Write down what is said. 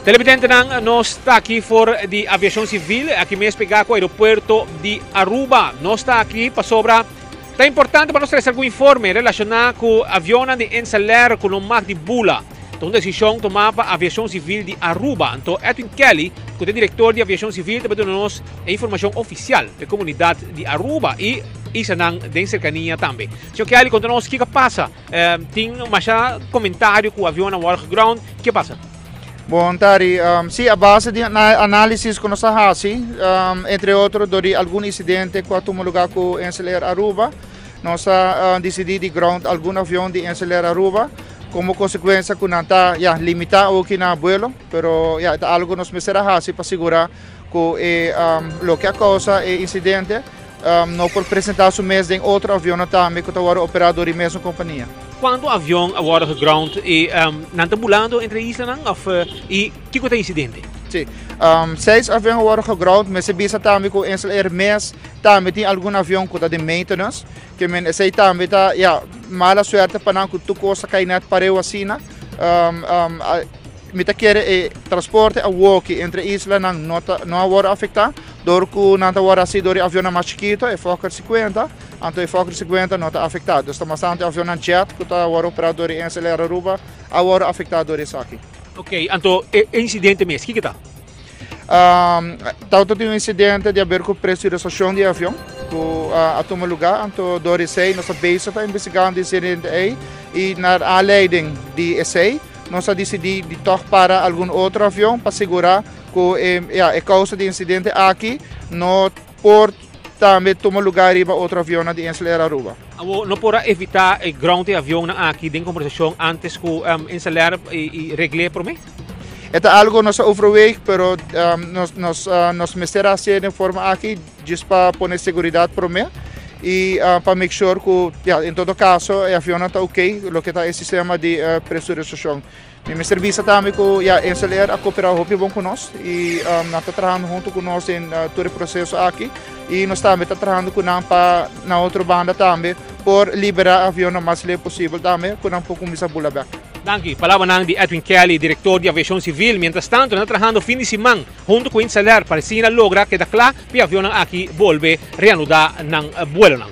Televidente nós está aqui for de aviação civil, aqui mesmo pegar com o aeroporto de Aruba. Nós está aqui para sobra. Está importante para nós trazer algum informe relacionado com o avião de Enceler com o mar de Bula. Então, a decisão tomada para a aviação civil de Aruba. Então, Edwin Kelly, que é o diretor de aviação civil, também dá-nos a informação oficial da comunidade de Aruba e isso não tem cercania também. Sr. Kelly, conta-nos o que passa. Tem mais comentário com o avião na War Ground. O que passa? Bom, Tari, sim, a base de análise que nós fazemos, entre outros, de algum incidente que tomou lugar com o Enceler Aruba, nós decidimos ground algum avião de Enceler Aruba, como consequência que não está limitado aqui no vuelo, mas algo nós fazemos para segurar que o que causa o incidente não pode apresentar o mesmo em outro avião também que está operador da mesma companhia. Quando o avião a water ground e não está pulando entre islas e que é o incidente? Sim, 6 aviões a water ground, mas se bisa também com o Enceler MES, também tem algum avião que está de maintenance, que esse também está mala sorte para não que tu coisa cair net para eu assim, me quer transporte a walkie entre islas não agora afetar, dor que não agora assim dor avião mais chiquito é Fokker 50, então o Fokker 50 não está afetado. Estamos bastante avião jet que está agora operador em Enceler Aruba, agora afetado isso aqui. Ok, então incidente mesmo, o que está? Tanto tem um incidente de haver com pressurização de avião que a tomar lugar, então dor sei nossa base está investigando o incidente aí e na leiding de esse nós decidimos de tocar para algum outro avião para segurar que a causa do incidente aqui não pode também tomar lugar em outro avião de Enceler Aruba. Não pode evitar o ground de avião aqui em conversação antes que Enceler e regle por mim? É algo que nós overwege, mas nós mestera de forma aqui just para pôr segurança para mim e para make sure que, em todo caso, o avião está ok, o que está o sistema de pressurização. Meu serviço também com a Enceler a cooperar muito bom conosco e nós estamos trabalhando junto conosco em todo o processo aqui e nós também estamos trabalhando com na outra banda também por liberar o avião o mais rápido possível também com um pouco mais de bulabak. Danke. Palavra de Edwin Kelly, diretor de aviação civil. Mientras tanto, está trabajando fin de semana junto con Enceler para que logra que da claro que o avião aqui volve a reanudar el vuelo.